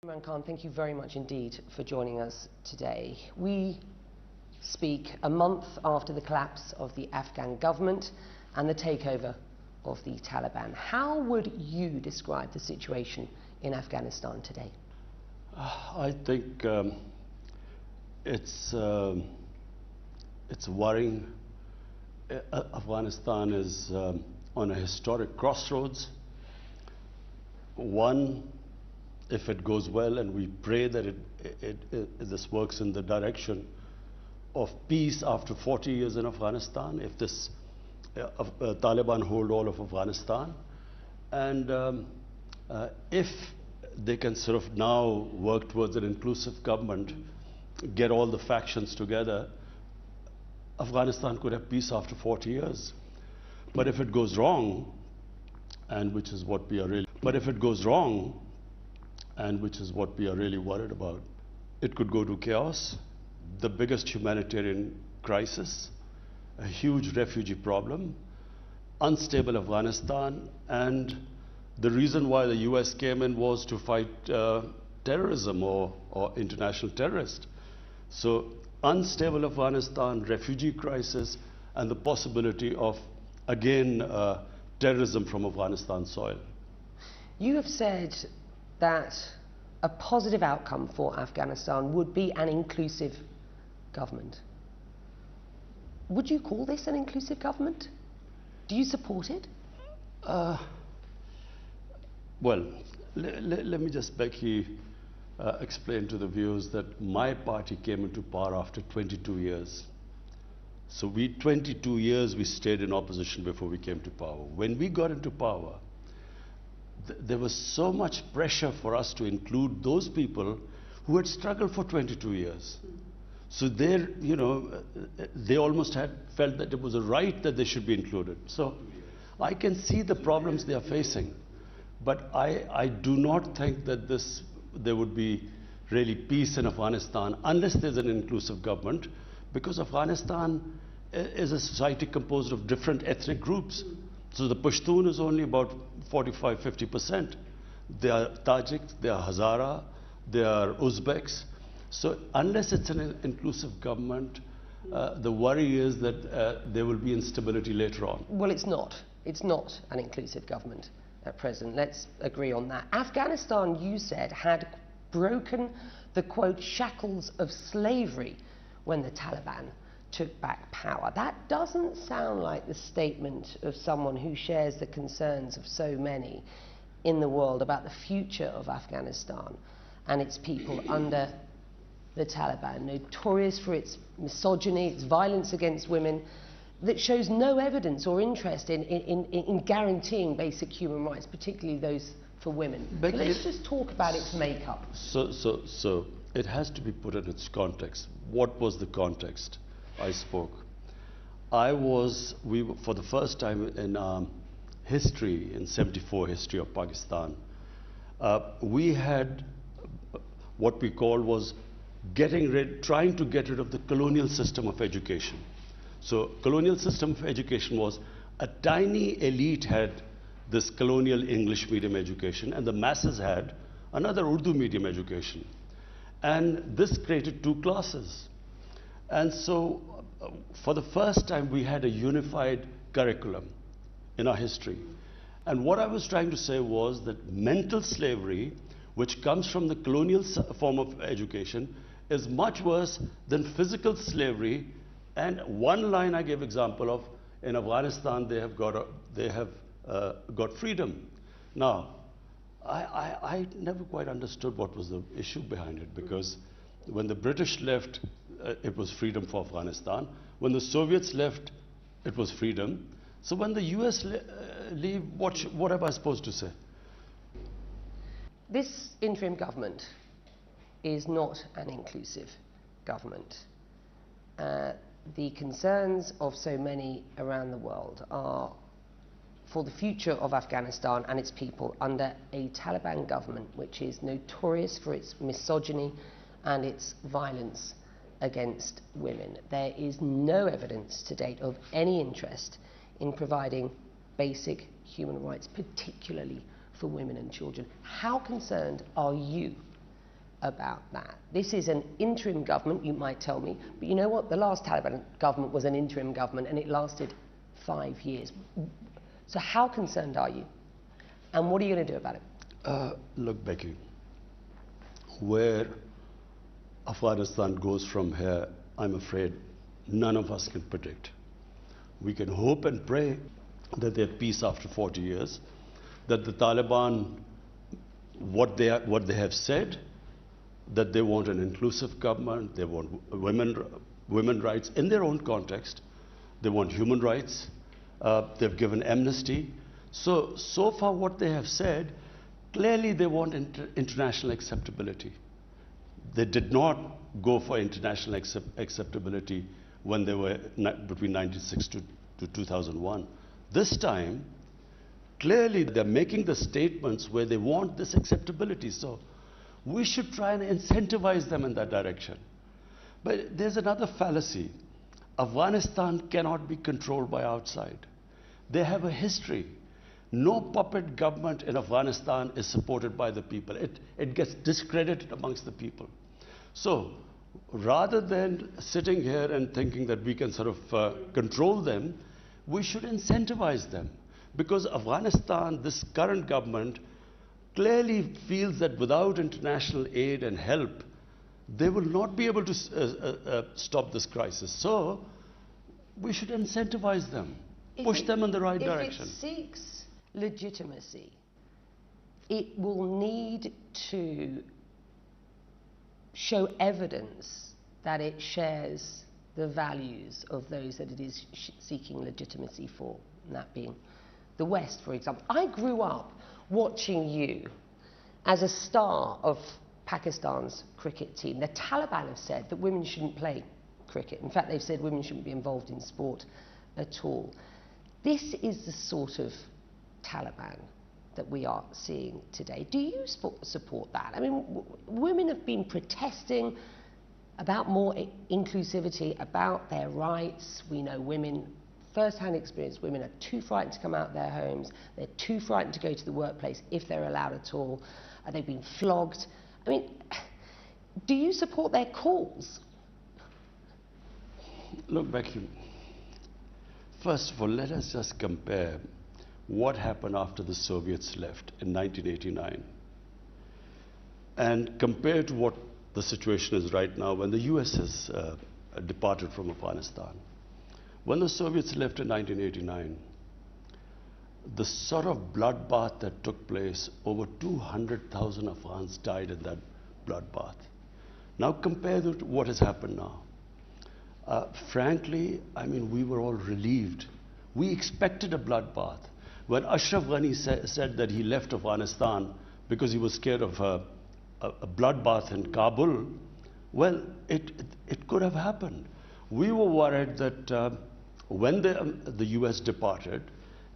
Imran Khan, thank you very much indeed for joining us today. We speak a month after the collapse of the Afghan government and the takeover of the Taliban. How would you describe the situation in Afghanistan today? I think it's worrying. Afghanistan is on a historic crossroads. One, if it goes well, and we pray that this works in the direction of peace after 40 years in Afghanistan, if this Taliban hold all of Afghanistan, and if they can sort of now work towards an inclusive government, get all the factions together, Afghanistan could have peace after 40 years. But if it goes wrong, and which is what we are really worried about, it could go to chaos, the biggest humanitarian crisis, a huge refugee problem, unstable Afghanistan, and the reason why the US came in was to fight terrorism or international terrorists. So unstable Afghanistan, refugee crisis, and the possibility of, again, terrorism from Afghanistan soil. You have said that a positive outcome for Afghanistan would be an inclusive government. Would you call this an inclusive government? Do you support it? Well, let me just, Becky, explain to the viewers that my party came into power after 22 years. So 22 years we stayed in opposition before we came to power. When we got into power, there was so much pressure for us to include those people who had struggled for 22 years. So they almost had felt that it was a right that they should be included. So I can see the problems they are facing, but I do not think that there would be really peace in Afghanistan unless there's an inclusive government, because Afghanistan is a society composed of different ethnic groups. So the Pashtun is only about 45–50%. They are Tajiks, they are Hazara, they are Uzbeks. So unless it's an inclusive government, the worry is that there will be instability later on. Well, it's not. It's not an inclusive government at present. Let's agree on that. Afghanistan, you said, had broken the, quote, shackles of slavery when the Taliban took back power. That doesn't sound like the statement of someone who shares the concerns of so many in the world about the future of Afghanistan and its people under the Taliban, notorious for its misogyny, its violence against women, that shows no evidence or interest in guaranteeing basic human rights, particularly those for women. But let's just talk about its makeup. So it has to be put in its context. What was the context? I spoke. For the first time in history, in 74 history of Pakistan, we had what we called was trying to get rid of the colonial system of education. So colonial system of education was a tiny elite had this colonial English medium education, and the masses had another Urdu medium education. And this created two classes. And so for the first time we had a unified curriculum in our history. And what I was trying to say was that mental slavery, which comes from the colonial form of education, is much worse than physical slavery. And one line I gave example of, in Afghanistan they have got freedom. Now, I never quite understood what was the issue behind it, because when the British left, it was freedom for Afghanistan. When the Soviets left, it was freedom. So when the US leave, what am I supposed to say? This interim government is not an inclusive government. The concerns of so many around the world are for the future of Afghanistan and its people under a Taliban government which is notorious for its misogyny and its violence against women. There is no evidence to date of any interest in providing basic human rights, particularly for women and children. How concerned are you about that? This is an interim government, you might tell me, but you know what? The last Taliban government was an interim government and it lasted 5 years. So how concerned are you? And what are you going to do about it? Look, Becky, where Afghanistan goes from here, I'm afraid none of us can predict. We can hope and pray that there's peace after 40 years, that the Taliban, what they have said, that they want an inclusive government, they want women rights in their own context, they want human rights, they've given amnesty. So far what they have said, clearly they want international acceptability. They did not go for international acceptability when they were between 1996 to 2001. This time, clearly they're making the statements where they want this acceptability. So we should try and incentivize them in that direction. But there's another fallacy. Afghanistan cannot be controlled by outside. They have a history. No puppet government in Afghanistan is supported by the people. It gets discredited amongst the people. So rather than sitting here and thinking that we can sort of control them, we should incentivize them. Because Afghanistan, this current government, clearly feels that without international aid and help, they will not be able to stop this crisis. So we should incentivize them, push them in the right direction. If it seeks legitimacy, it will need to show evidence that it shares the values of those that it is seeking legitimacy for, and that being the West, for example. I grew up watching you as a star of Pakistan's cricket team. The Taliban have said that women shouldn't play cricket. In fact, they've said women shouldn't be involved in sport at all. This is the sort of Taliban that we are seeing today. Do you support that? I mean, women have been protesting about more inclusivity, about their rights. We know women, first-hand experience, women are too frightened to come out of their homes. They're too frightened to go to the workplace if they're allowed at all. They've been flogged. I mean, do you support their cause? Look, Becky, first of all, let us just compare what happened after the Soviets left in 1989 and compare to what the situation is right now when the US has departed from Afghanistan. When the Soviets left in 1989, the sort of bloodbath that took place, over 200,000 Afghans died in that bloodbath. Now compare that to what has happened now. Frankly, I mean, we were all relieved. We expected a bloodbath. When Ashraf Ghani said that he left Afghanistan because he was scared of a bloodbath in Kabul, well, it could have happened. We were worried that when the US departed,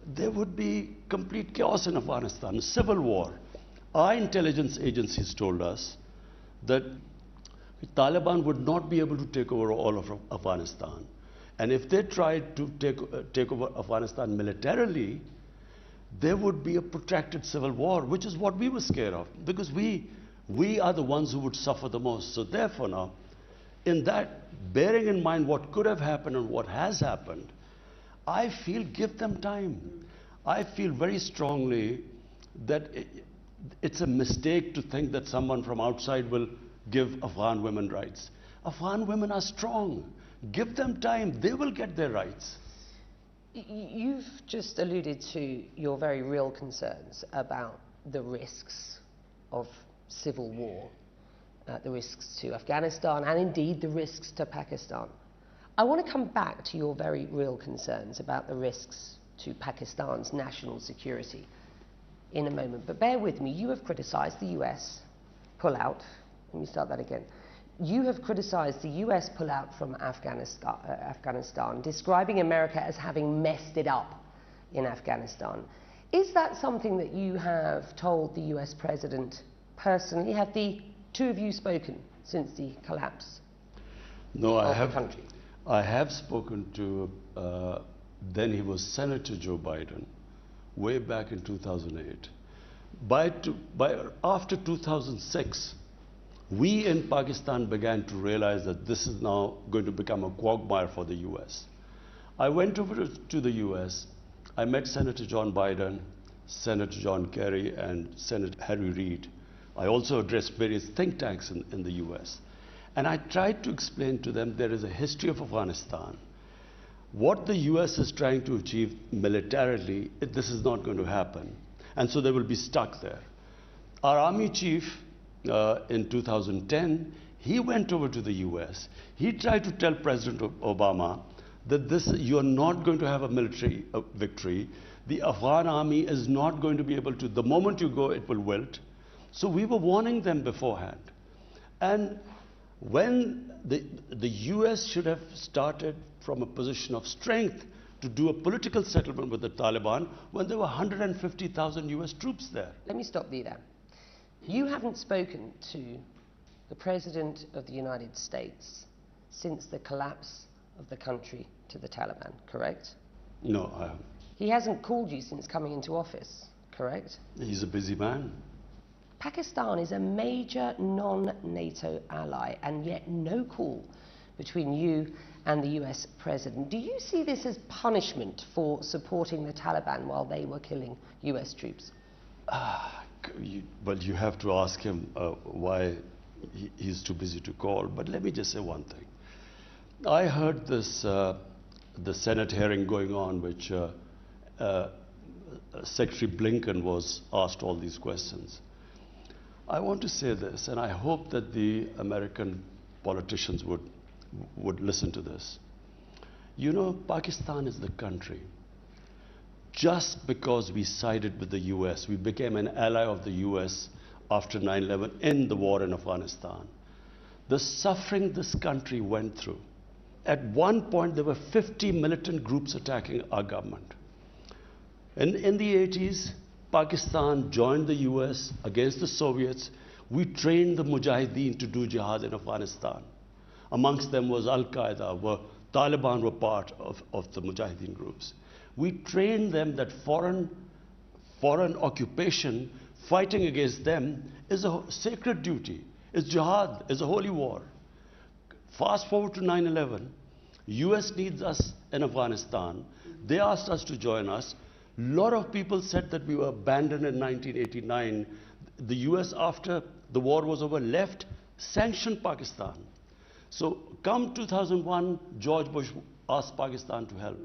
there would be complete chaos in Afghanistan, a civil war. Our intelligence agencies told us that Taliban would not be able to take over all of Afghanistan. And if they tried to take over Afghanistan militarily, there would be a protracted civil war, which is what we were scared of, because we are the ones who would suffer the most. So therefore now, in that, bearing in mind what could have happened and what has happened, I feel give them time. I feel very strongly that it's a mistake to think that someone from outside will give Afghan women rights. Afghan women are strong. Give them time. They will get their rights. You've just alluded to your very real concerns about the risks of civil war, the risks to Afghanistan, and indeed the risks to Pakistan. I want to come back to your very real concerns about the risks to Pakistan's national security in a moment. But bear with me, you have criticised the US pullout. Let me start that again. You have criticised the US pullout from Afghanistan, describing America as having messed it up in Afghanistan. Is that something that you have told the US president personally? Have the two of you spoken since the collapse of the country? I have spoken to, then he was Senator Joe Biden, way back in 2008. After 2006, we in Pakistan began to realize that this is now going to become a quagmire for the US. I went over to the US. I met Senator John Biden, Senator John Kerry, and Senator Harry Reid. I also addressed various think tanks in the US. And I tried to explain to them there is a history of Afghanistan. What the US is trying to achieve militarily, this is not going to happen. And so they will be stuck there. Our army chief in 2010, he went over to the US. He tried to tell President Obama that you're not going to have a military victory. The Afghan army is not going to be able to, the moment you go, it will wilt. So we were warning them beforehand. And when the US should have started from a position of strength to do a political settlement with the Taliban when there were 150,000 US troops there. Let me stop you there. You haven't spoken to the President of the United States since the collapse of the country to the Taliban, correct? No, I haven't. He hasn't called you since coming into office, correct? He's a busy man. Pakistan is a major non-NATO ally, and yet no call between you and the US President. Do you see this as punishment for supporting the Taliban while they were killing US troops? Well, you have to ask him why he's too busy to call. But let me just say one thing. I heard this, the Senate hearing going on, which Secretary Blinken was asked all these questions. I want to say this, and I hope that the American politicians would listen to this. You know, Pakistan is the country. Just because we sided with the US, we became an ally of the US after 9/11 in the war in Afghanistan. The suffering this country went through. At one point, there were 50 militant groups attacking our government. In the 80s, Pakistan joined the US against the Soviets. We trained the Mujahideen to do jihad in Afghanistan. Amongst them was Al-Qaeda, Taliban were part of the Mujahideen groups. We trained them that foreign occupation, fighting against them, is a sacred duty. It's jihad, it's a holy war. Fast forward to 9/11, US needs us in Afghanistan. They asked us to join us. A lot of people said that we were abandoned in 1989. The US, after the war was over, left, sanctioned Pakistan. So come 2001, George Bush asked Pakistan to help.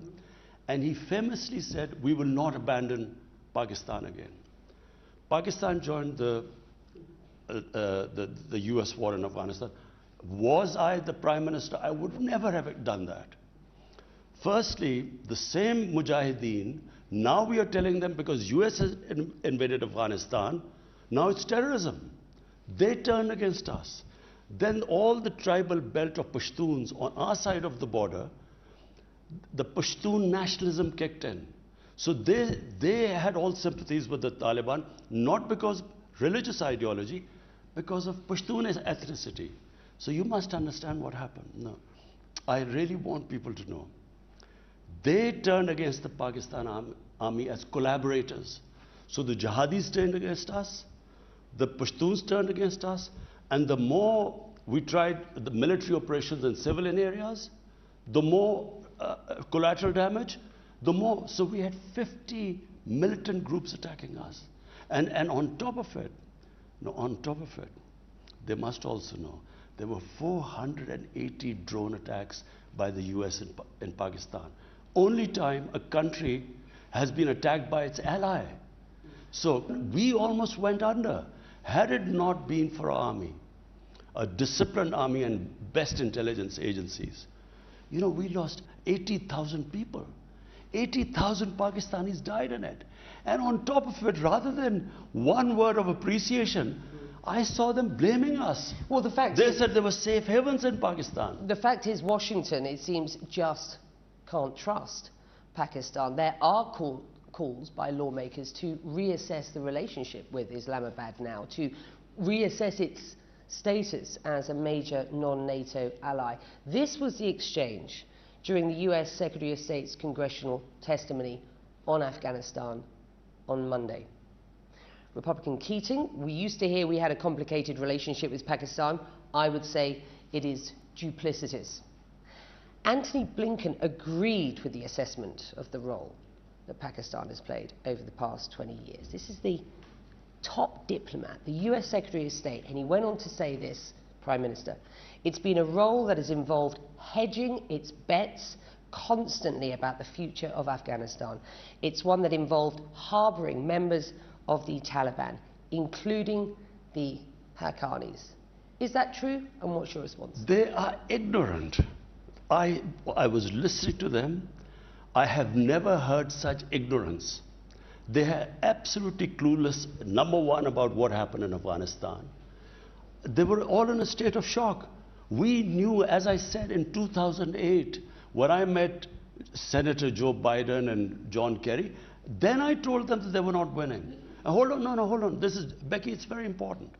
And he famously said, we will not abandon Pakistan again. Pakistan joined the US war in Afghanistan. Was I the Prime Minister? I would never have done that. Firstly, the same Mujahideen, now we are telling them because US has invaded Afghanistan, now it's terrorism. They turn against us. Then all the tribal belt of Pashtuns on our side of the border, the Pashtun nationalism kicked in. So they had all sympathies with the Taliban, not because religious ideology, because of Pashtun ethnicity. So you must understand what happened. No, I really want people to know. They turned against the Pakistan army as collaborators. So the jihadis turned against us, the Pashtuns turned against us, and the more we tried the military operations in civilian areas, the more collateral damage, the more. So we had 50 militant groups attacking us. And on top of it, they must also know, there were 480 drone attacks by the US in Pakistan. Only time a country has been attacked by its ally. So we almost went under. Had it not been for our army, a disciplined army and best intelligence agencies, you know, we lost 80,000 people. 80,000 Pakistanis died in it. And on top of it, rather than one word of appreciation, I saw them blaming us. Well, the fact they said there were safe havens in Pakistan. The fact is, Washington, it seems, just can't trust Pakistan. There are calls by lawmakers to reassess the relationship with Islamabad now, to reassess its status as a major non-NATO ally. This was the exchange during the US Secretary of State's congressional testimony on Afghanistan on Monday. Republican Keating, we used to hear we had a complicated relationship with Pakistan. I would say it is duplicitous. Anthony Blinken agreed with the assessment of the role that Pakistan has played over the past 20 years. This is the top diplomat, the US Secretary of State, and he went on to say this, Prime Minister, it's been a role that has involved hedging its bets constantly about the future of Afghanistan. It's one that involved harbouring members of the Taliban, including the Haqqanis. Is that true? And what's your response? They are ignorant. I was listening to them. I have never heard such ignorance. They are absolutely clueless, number one, about what happened in Afghanistan. They were all in a state of shock. We knew, as I said, in 2008, when I met Senator Joe Biden and John Kerry, then I told them that they were not winning. Hold on, hold on. This is, Becky, it's very important.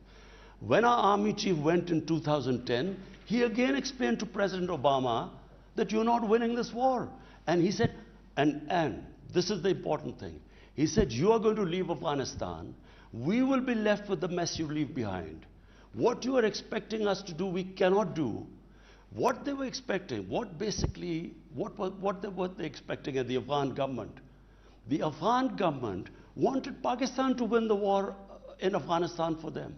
When our army chief went in 2010, he again explained to President Obama that you're not winning this war. And he said, and this is the important thing. He said, you are going to leave Afghanistan. We will be left with the mess you leave behind. What you are expecting us to do, we cannot do. What they were expecting, what were they expecting at the Afghan government? The Afghan government wanted Pakistan to win the war in Afghanistan for them.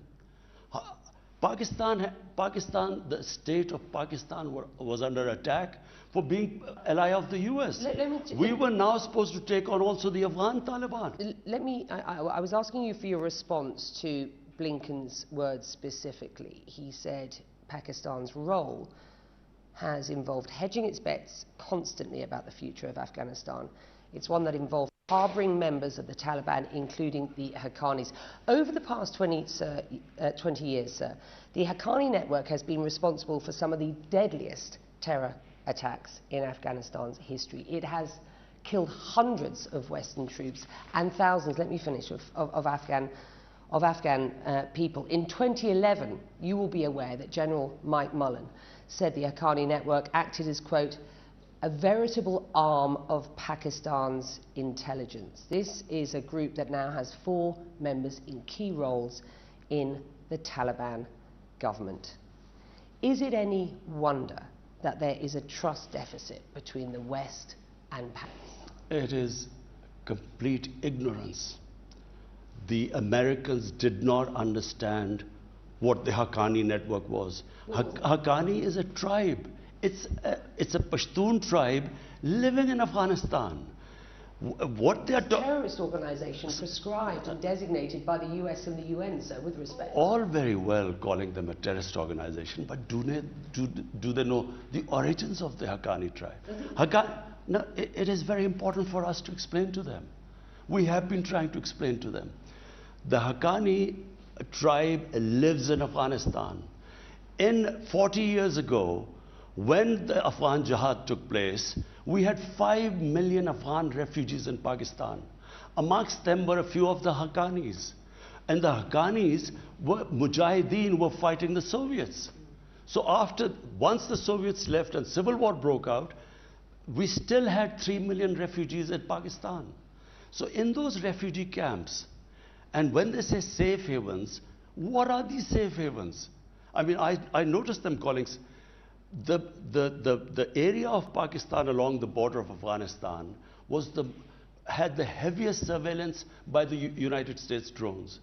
Pakistan, the state of Pakistan was under attack for being ally of the US. We were now supposed to take on also the Afghan Taliban. I was asking you for your response to Blinken's words specifically. He said Pakistan's role has involved hedging its bets constantly about the future of Afghanistan. It's one that involved harbouring members of the Taliban, including the Haqqanis. Over the past 20 years, sir, the Haqqani network has been responsible for some of the deadliest terror attacks in Afghanistan's history. It has killed hundreds of Western troops and thousands, let me finish, of Afghan people. In 2011, you will be aware that General Mike Mullen said the Haqqani network acted as, quote, a veritable arm of Pakistan's intelligence. This is a group that now has 4 members in key roles in the Taliban government. Is it any wonder that there is a trust deficit between the West and Pakistan? It is complete ignorance. The Americans did not understand what the Haqqani network was. Haqqani is a tribe. It's a Pashtun tribe living in Afghanistan. What they are terrorist organization prescribed and designated by the US and the UN, sir, with respect. All very well calling them a terrorist organization, but do they know the origins of the Haqqani tribe? No, it is very important for us to explain to them. We have been trying to explain to them. The Haqqani tribe lives in Afghanistan. 40 years ago, when the Afghan Jihad took place, we had 5 million Afghan refugees in Pakistan. Amongst them were a few of the Haqqanis. And the Haqqanis were Mujahideen, were fighting the Soviets. So once the Soviets left and civil war broke out, we still had 3 million refugees in Pakistan. So in those refugee camps, and when they say safe havens, what are these safe havens? I mean, I noticed them calling the area of Pakistan along the border of Afghanistan had the heaviest surveillance by the United States drones.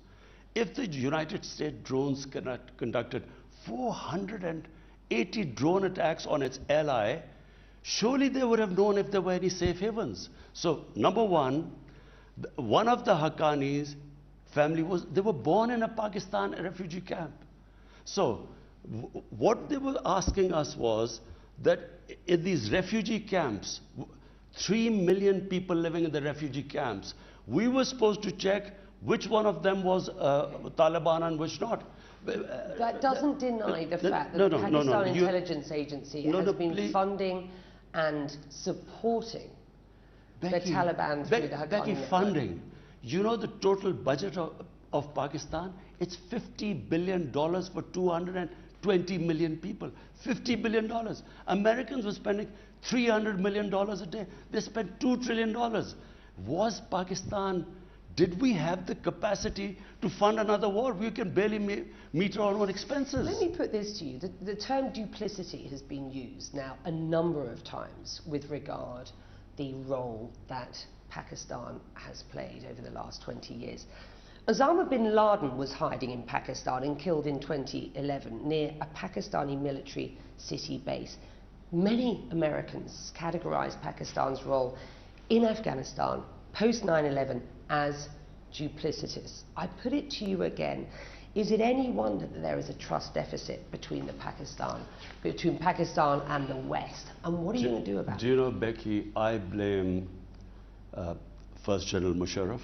If the United States drones conducted 480 drone attacks on its ally, surely they would have known if there were any safe havens. So, number one of the Haqqanis family they were born in a Pakistan refugee camp. So, what they were asking us was that in these refugee camps, 3 million people living in the refugee camps, we were supposed to check which one of them was Taliban and which not. That doesn't deny the fact that the Pakistan Intelligence Agency has been funding and supporting the Taliban through the Haqqani network. Funding. You know the total budget of Pakistan? It's $50 billion for 220 million people. $50 billion. Americans were spending $300 million a day. They spent $2 trillion. Was Pakistan Did we have the capacity to fund another war? We can barely meet our own expenses. Let me put this to you. The term duplicity has been used now a number of times with regard the role that Pakistan has played over the last 20 years. Osama bin Laden was hiding in Pakistan and killed in 2011 near a Pakistani military city base. Many Americans categorize Pakistan's role in Afghanistan post 9/11 as duplicitous. I put it to you again. Is it any wonder that there is a trust deficit between Pakistan and the West? And what are you going to do about it? Do you know, Becky, I blame First General Musharraf.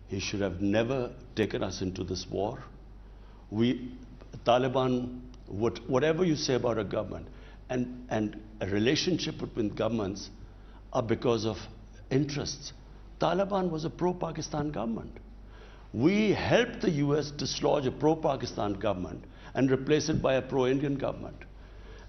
He should have never taken us into this war. Taliban, whatever you say about a government, and a relationship between governments are because of interests. Taliban was a pro-Pakistan government. We helped the US dislodge a pro-Pakistan government and replace it by a pro-Indian government.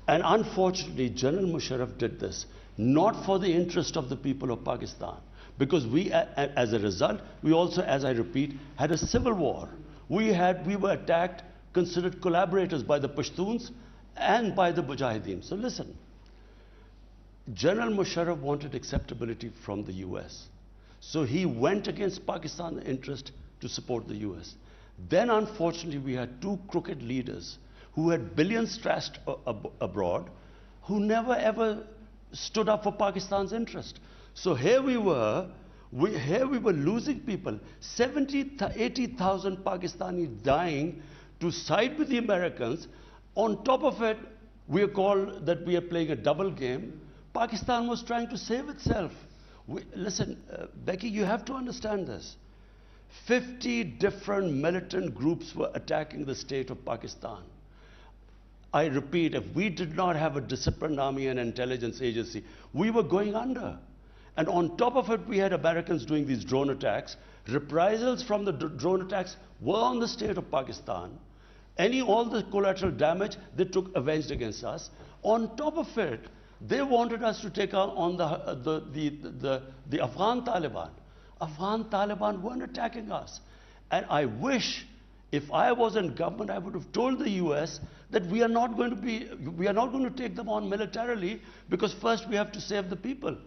And unfortunately, General Musharraf did this, not for the interest of the people of Pakistan, because we, as a result, we also, as I repeat, had a civil war. We were attacked, considered collaborators by the Pashtuns and by the Mujahideen. So listen, General Musharraf wanted acceptability from the US. So he went against Pakistan's interest to support the US. Then, unfortunately, we had two crooked leaders who had billions trashed abroad, who never ever stood up for Pakistan's interest. So here we were losing people, 80,000 Pakistanis dying to side with the Americans. On top of it, we are called that we are playing a double game. Pakistan was trying to save itself. Listen, Becky, you have to understand this. 50 different militant groups were attacking the state of Pakistan. I repeat, if we did not have a disciplined army and intelligence agency, we were going under. And on top of it, we had Americans doing these drone attacks. Reprisals from the drone attacks were on the state of Pakistan. All the collateral damage they took avenged against us. On top of it, they wanted us to take on the Afghan Taliban. Afghan Taliban weren't attacking us. And I wish, if I was in government, I would have told the US that we are not going to take them on militarily, because first we have to save the people.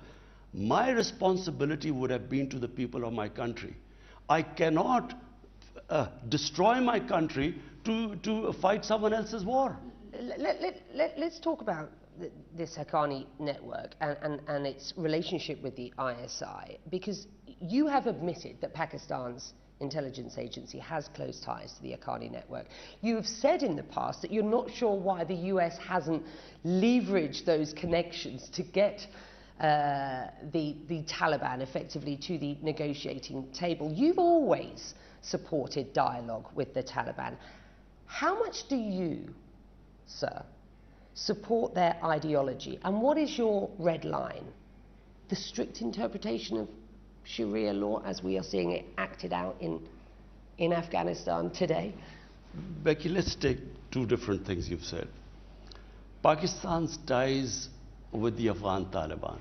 My responsibility would have been to the people of my country. I cannot destroy my country to fight someone else's war. Let's talk about this Haqqani network and its relationship with the ISI, because you have admitted that Pakistan's intelligence agency has close ties to the Haqqani network. You have said in the past that you're not sure why the US hasn't leveraged those connections to get the Taliban effectively to the negotiating table. You've always supported dialogue with the Taliban. How much do you, sir, support their ideology, and what is your red line? The strict interpretation of Sharia law as we are seeing it acted out in Afghanistan today? Becky, let's take two different things you've said. Pakistan's ties with the Afghan Taliban,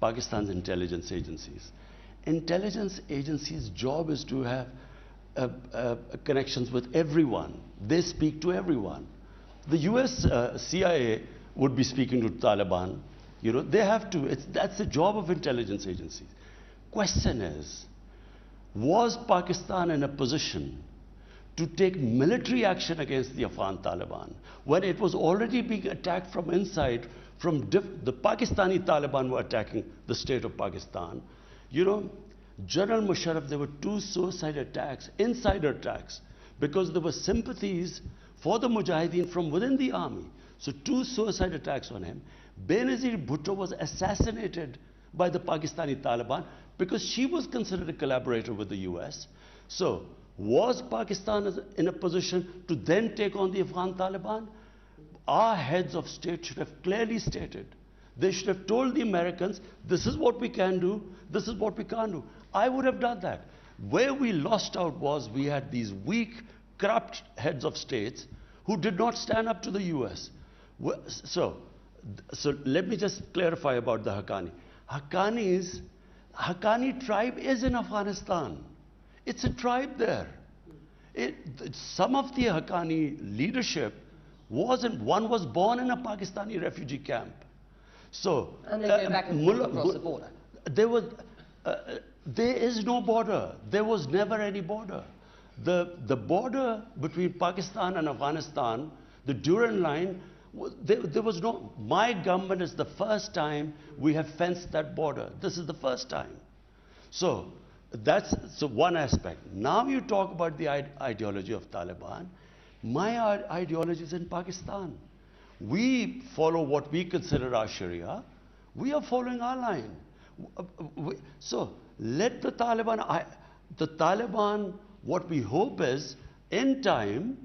Pakistan's intelligence agencies. Intelligence agencies' job is to have connections with everyone. They speak to everyone. The US CIA would be speaking to Taliban. You know, they have to. That's the job of intelligence agencies. Question is, was Pakistan in a position to take military action against the Afghan Taliban when it was already being attacked from inside? The Pakistani Taliban were attacking the state of Pakistan. You know, General Musharraf, there were two suicide attacks, insider attacks, because there were sympathies for the Mujahideen from within the army. So two suicide attacks on him. Benazir Bhutto was assassinated by the Pakistani Taliban because she was considered a collaborator with the US. So was Pakistan in a position to then take on the Afghan Taliban? Our heads of state should have clearly stated. They should have told the Americans, this is what we can do, this is what we can't do. I would have done that. Where we lost out was we had these weak, corrupt heads of states who did not stand up to the US. So let me just clarify about the Haqqani. Haqqani tribe is in Afghanistan. It's a tribe there. Some of the Haqqani leadership one was born in a Pakistani refugee camp. So, and they go back and forth across the border. There is no border. There was never any border. The border between Pakistan and Afghanistan, the Durand line, there was no. My government is the first time we have fenced that border. This is the first time. So that's one aspect. Now you talk about the ideology of Taliban. My ideology is in Pakistan. We follow what we consider our Sharia. We are following our line. So let the Taliban. What we hope is, in time,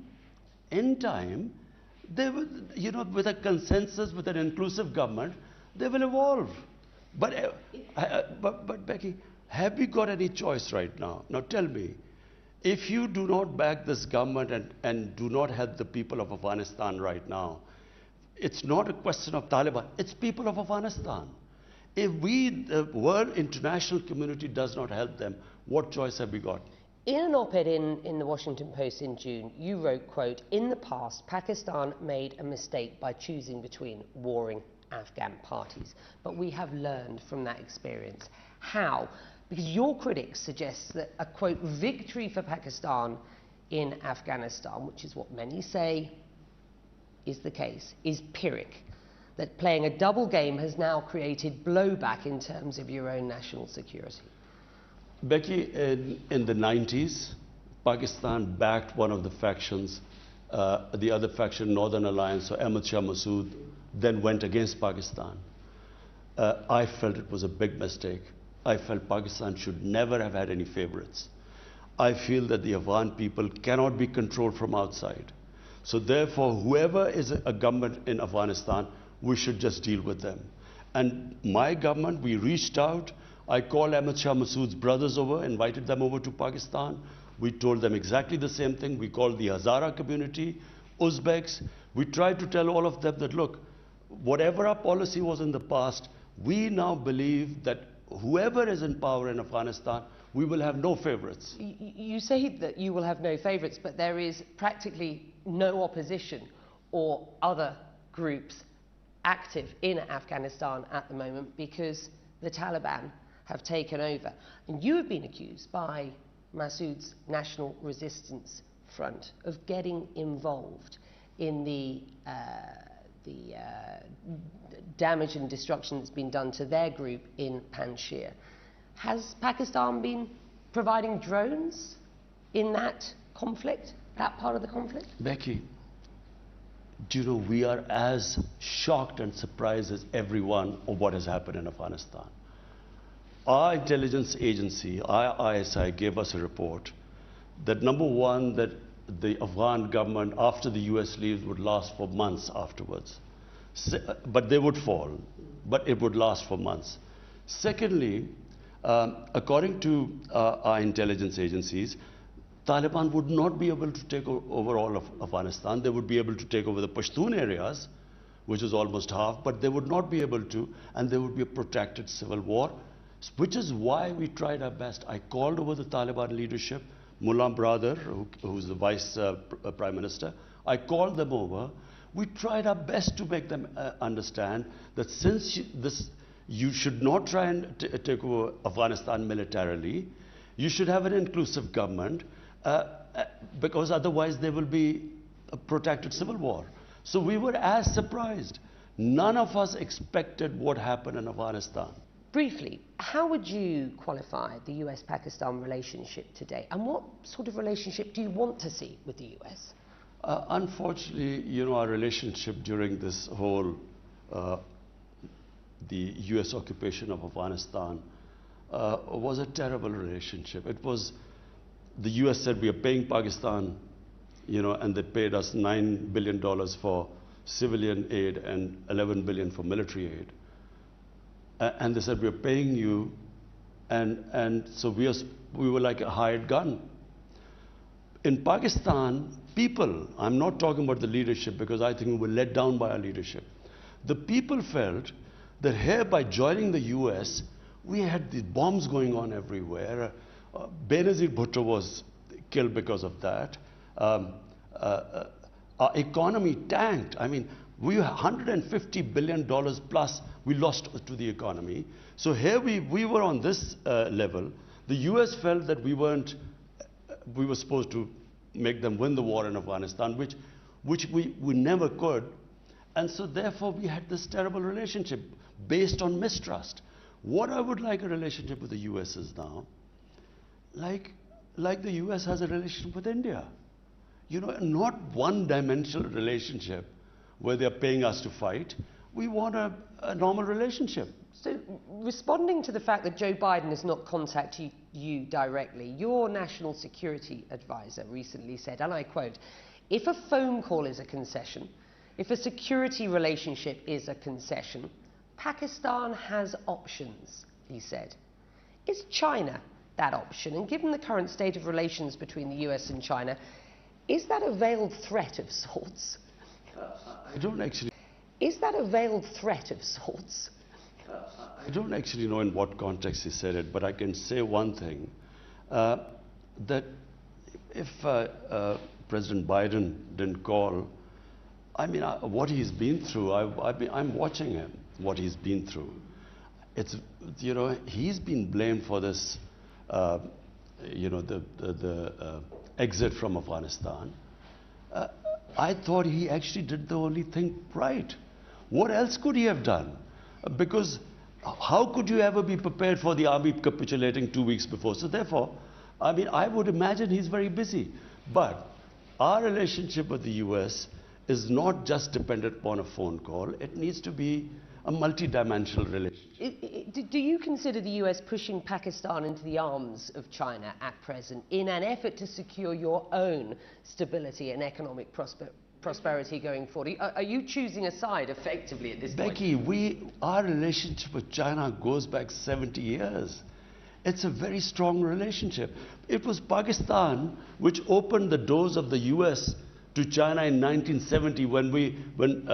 they will, with a consensus, with an inclusive government, they will evolve. But Becky, have we got any choice right now? Now tell me, if you do not back this government and do not help the people of Afghanistan right now, it's not a question of Taliban, it's people of Afghanistan. If the world international community does not help them, what choice have we got? In an op-ed in the Washington Post in June, you wrote, quote, "In the past, Pakistan made a mistake by choosing between warring Afghan parties. But we have learned from that experience." How? Because your critics suggest that a, quote, "victory for Pakistan in Afghanistan," which is what many say is the case, is Pyrrhic. That playing a double game has now created blowback in terms of your own national security. Becky, in the 90s, Pakistan backed one of the factions, the other faction, Northern Alliance, or Ahmad Shah Massoud, then went against Pakistan. I felt it was a big mistake. I felt Pakistan should never have had any favorites. I feel that the Afghan people cannot be controlled from outside. So therefore, whoever is a government in Afghanistan, we should just deal with them. And my government, we reached out. I called Ahmad Shah Massoud's brothers over, invited them over to Pakistan. We told them exactly the same thing. We called the Hazara community, Uzbeks. We tried to tell all of them that, look, whatever our policy was in the past, we now believe that whoever is in power in Afghanistan, we will have no favorites. You say that you will have no favorites, but there is practically no opposition or other groups active in Afghanistan at the moment because the Taliban have taken over. And you have been accused by Massoud's National Resistance Front of getting involved in the damage and destruction that's been done to their group in Panjshir. Has Pakistan been providing drones in that conflict, that part of the conflict? Becky, do you know, we are as shocked and surprised as everyone of what has happened in Afghanistan. Our intelligence agency, ISI, gave us a report that, number one, that the Afghan government, after the US leaves, would last for months afterwards. But they would fall, but it would last for months. Secondly, according to our intelligence agencies, Taliban would not be able to take over all of Afghanistan. They would be able to take over the Pashtun areas, which is almost half, but they would not be able to, and there would be a protracted civil war, which is why we tried our best. I called over the Taliban leadership, Mullah Brother, who's the vice prime minister. I called them over. We tried our best to make them understand that since you should not try and take over Afghanistan militarily, you should have an inclusive government, because otherwise there will be a protracted civil war. So we were as surprised. None of us expected what happened in Afghanistan. Briefly, how would you qualify the US-Pakistan relationship today? And what sort of relationship do you want to see with the US? Unfortunately, you know, our relationship during this whole, the US occupation of Afghanistan was a terrible relationship. It was, the US said we are paying Pakistan, you know, and they paid us $9 billion for civilian aid and $11 billion for military aid. And they said, we're paying you, and so we were like a hired gun. In Pakistan, people, I'm not talking about the leadership because I think we were let down by our leadership. The people felt that here, by joining the US, we had these bombs going on everywhere. Benazir Bhutto was killed because of that. Our economy tanked. I mean, we were $150 billion plus we lost to the economy. So here we were on this level. The US felt that we were supposed to make them win the war in Afghanistan, which we never could. And so therefore we had this terrible relationship based on mistrust. What I would like a relationship with the US is now, like the US has a relationship with India. You know, not one-dimensional relationship where they're paying us to fight. We want a normal relationship. So, responding to the fact that Joe Biden has not contacted you directly, your national security advisor recently said, and I quote, "If a phone call is a concession, if a security relationship is a concession, Pakistan has options," he said. Is China that option? And given the current state of relations between the US and China, is that a veiled threat of sorts? I don't actually... Is that a veiled threat of sorts? I don't actually know in what context he said it, but I can say one thing, that if President Biden didn't call, I mean, what he's been through, I'm watching him, what he's been through. It's, you know, he's been blamed for this, you know, the exit from Afghanistan. I thought he actually did the only thing right. What else could he have done? Because how could you ever be prepared for the army capitulating 2 weeks before? So therefore, I mean, I would imagine he's very busy. But our relationship with the US is not just dependent upon a phone call. It needs to be a multi-dimensional relationship. Do you consider the US pushing Pakistan into the arms of China at present in an effort to secure your own stability and economic prosperity going forward? Are you choosing a side effectively at this point? Becky, our relationship with China goes back 70 years. It's a very strong relationship. It was Pakistan which opened the doors of the US to China in 1970 when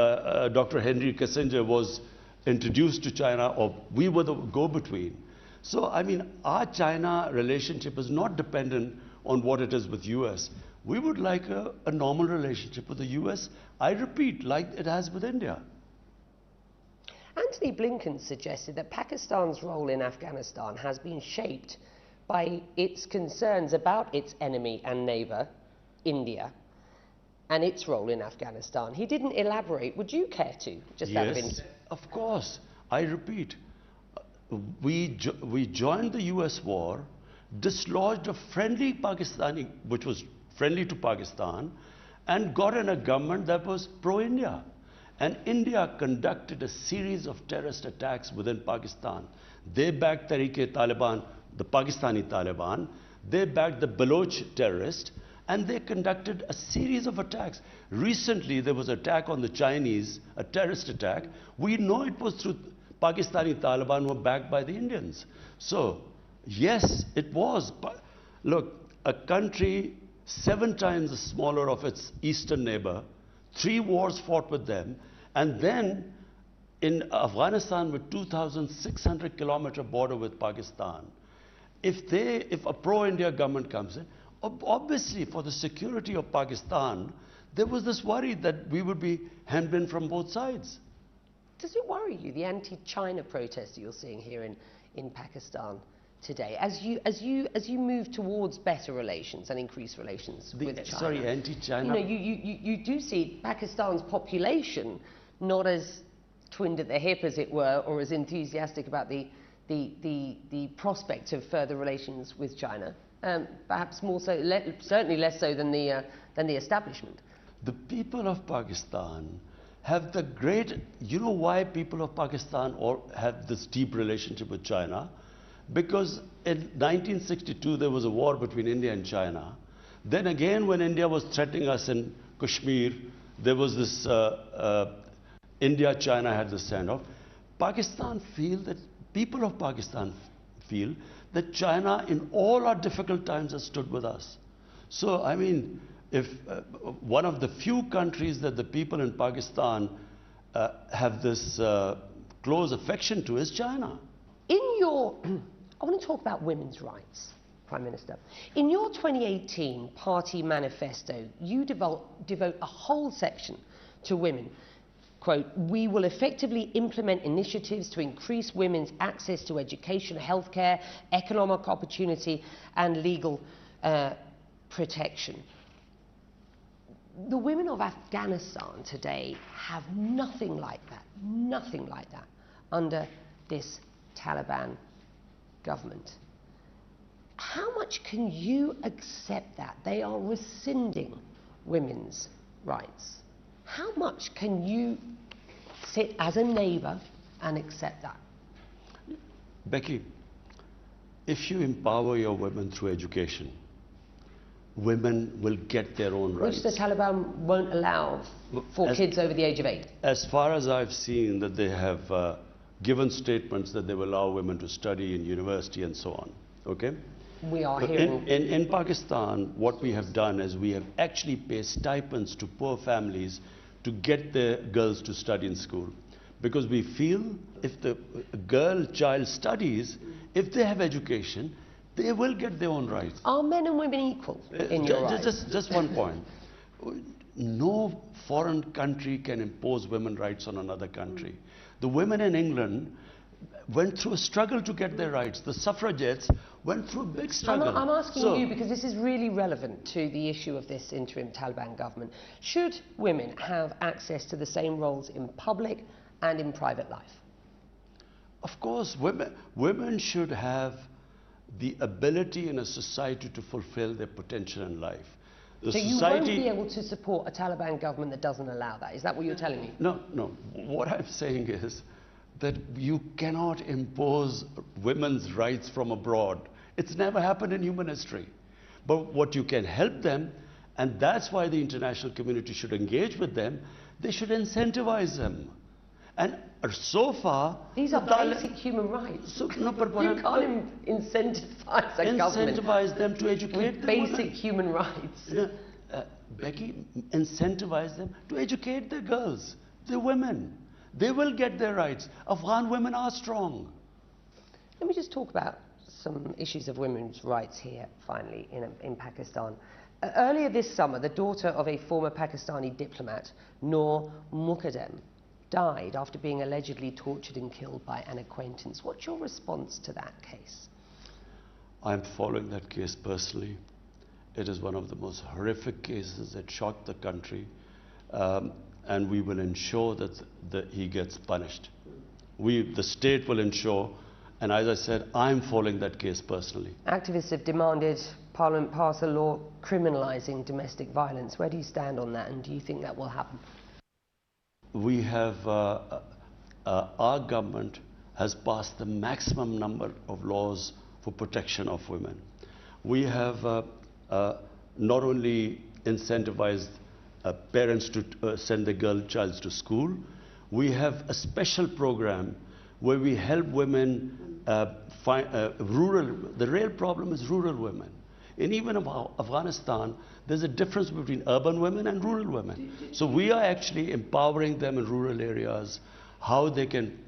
Dr. Henry Kissinger was introduced to China, or we were the go-between. So, I mean, our China relationship is not dependent on what it is with US. We would like a normal relationship with the US, I repeat, like it has with India. Antony Blinken suggested that Pakistan's role in Afghanistan has been shaped by its concerns about its enemy and neighbour, India, and its role in Afghanistan. He didn't elaborate. Would you care to? Just out of interest. Of course. I repeat, we joined the US war, dislodged a friendly Pakistani, which was friendly to Pakistan, and got in a government that was pro-India. And India conducted a series of terrorist attacks within Pakistan. They backed Tehreek-e-Taliban, the Pakistani Taliban. They backed the Baloch terrorists, and they conducted a series of attacks. Recently, there was an attack on the Chinese, a terrorist attack. We know it was through Pakistani Taliban who were backed by the Indians. So, yes, it was. But look, a country 7 times the smaller of its eastern neighbor, 3 wars fought with them, and then in Afghanistan with 2,600 kilometer border with Pakistan, if a pro-India government comes in, obviously for the security of Pakistan, there was this worry that we would be hemmed in from both sides. Does it worry you, the anti-China protests that you're seeing here in Pakistan today, as you move towards better relations and increased relations with China? Sorry, anti-China. You know, you do see Pakistan's population not as twinned at the hip, as it were, or as enthusiastic about the prospect of further relations with China. Perhaps more so, certainly less so than the establishment. The people of Pakistan have the great... You know why people of Pakistan all have this deep relationship with China? Because in 1962 there was a war between India and China. Then again, when India was threatening us in Kashmir, there was this India-China had this standoff. People of Pakistan feel that China in all our difficult times has stood with us. So, I mean, if one of the few countries that the people in Pakistan have this close affection to is China. I want to talk about women's rights. Prime Minister. In your 2018 party manifesto, you devote a whole section to women. Quote, "We will effectively implement initiatives to increase women's access to education, healthcare, economic opportunity and legal protection." The women of Afghanistan today have nothing like that under this Taliban government. How much can you accept that they are rescinding women's rights? How much can you sit as a neighbour and accept that? Becky, if you empower your women through education, women will get their own rights. Which the Taliban won't allow for kids over the age of 8. As far as I've seen, that they have given statements that they will allow women to study in university and so on. Okay? We are But hearing... in Pakistan, what we have done is we have actually paid stipends to poor families to get their girls to study in school. Because we feel if the child studies, if they have education, they will get their own rights. Are men and women equal in your rights? Just one point. No foreign country can impose women's rights on another country. The women in England went through a struggle to get their rights. The suffragettes went through a big struggle. I'm asking you because this is really relevant to the issue of this interim Taliban government. Should women have access to the same roles in public and in private life? Of course, women should have the ability in a society to fulfill their potential in life. So you won't be able to support a Taliban government that doesn't allow that? Is that what you're telling me? No. What I'm saying is that you cannot impose women's rights from abroad. It's never happened in human history. But what you can help them, and that's why the international community should engage with them, they should incentivize them. And so far... These are basic human rights. You can't incentivize a government... Incentivize them to educate with basic human rights. Becky, incentivize them to educate their girls, their women. They will get their rights. Afghan women are strong. Let me just talk about some issues of women's rights here, finally, in Pakistan. Earlier this summer, the daughter of a former Pakistani diplomat, Noor Muqaddam, died after being allegedly tortured and killed by an acquaintance. What's your response to that case? I'm following that case personally. It is one of the most horrific cases that shocked the country. And we will ensure that he gets punished. The state will ensure, and as I said, I'm following that case personally. Activists have demanded Parliament pass a law criminalising domestic violence. Where do you stand on that, and do you think that will happen? We have, our government has passed the maximum number of laws for protection of women. We have not only incentivized parents to send their child to school. We have a special program where we help women the real problem is rural women. In even Afghanistan, there's a difference between urban women and rural women. So we are actually empowering them in rural areas, how they can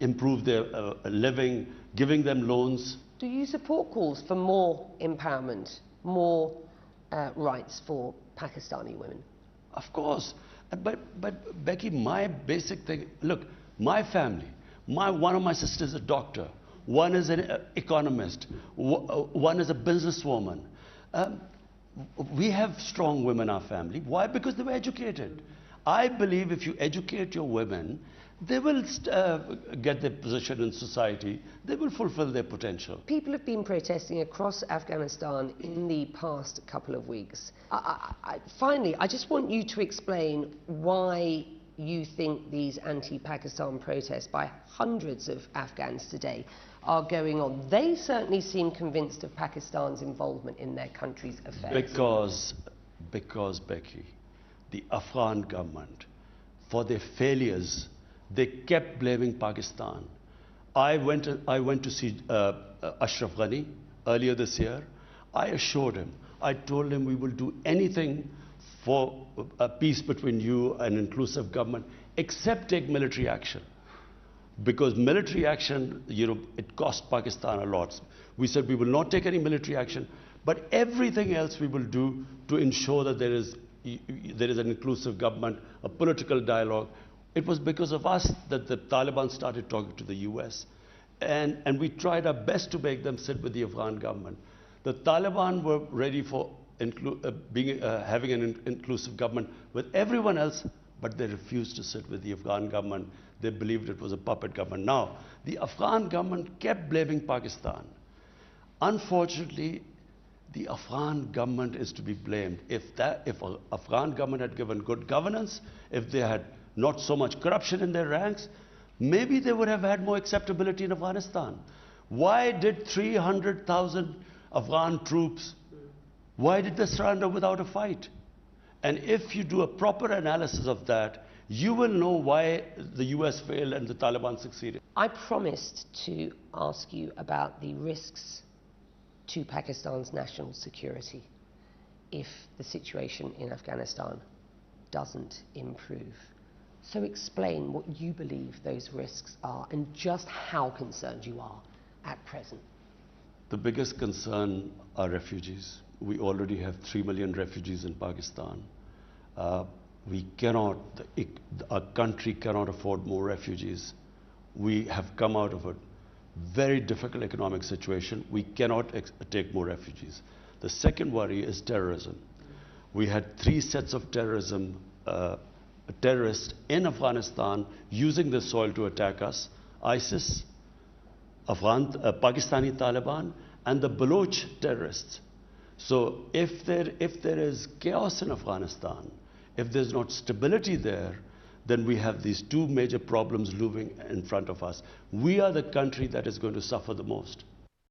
improve their living, giving them loans. Do you support calls for more empowerment, more rights for Pakistani women? Of course. But Becky, my basic thing, look, my family, one of my sisters is a doctor, one is an economist, one is a businesswoman. We have strong women in our family. Why? Because they were educated. I believe if you educate your women, they will get their position in society. They will fulfill their potential. People have been protesting across Afghanistan in the past couple of weeks. Finally, I just want you to explain why you think these anti-Pakistan protests by hundreds of Afghans today are going on. They certainly seem convinced of Pakistan's involvement in their country's affairs. Because Becky, the Afghan government, for their failures, they kept blaming Pakistan. I went to see Ashraf Ghani earlier this year. I assured him, I told him we will do anything for a peace between you and inclusive government, except take military action. because military action, it cost Pakistan a lot. We said we will not take any military action, but everything else we will do to ensure that there is an inclusive government, a political dialogue. It was because of us that the Taliban started talking to the US. And we tried our best to make them sit with the Afghan government. The Taliban were ready for having an inclusive government with everyone else, but they refused to sit with the Afghan government. They believed it was a puppet government. Now, the Afghan government kept blaming Pakistan. Unfortunately, the Afghan government is to be blamed. If the Afghan government had given good governance, if they had not so much corruption in their ranks, maybe they would have had more acceptability in Afghanistan. Why did 300,000 Afghan troops, why did they surrender without a fight? And if you do a proper analysis of that, you will know why the US failed and the Taliban succeeded. I promised to ask you about the risks to Pakistan's national security if the situation in Afghanistan doesn't improve. So explain what you believe those risks are and just how concerned you are at present. The biggest concern are refugees. We already have 3 million refugees in Pakistan. Our country cannot afford more refugees. We have come out of a very difficult economic situation. We cannot take more refugees. The second worry is terrorism. We had 3 sets of terrorists in Afghanistan using the soil to attack us: ISIS, Pakistani Taliban, and the Baloch terrorists. So if there is chaos in Afghanistan, if there's not stability there, then we have these 2 major problems looming in front of us. We are the country that is going to suffer the most.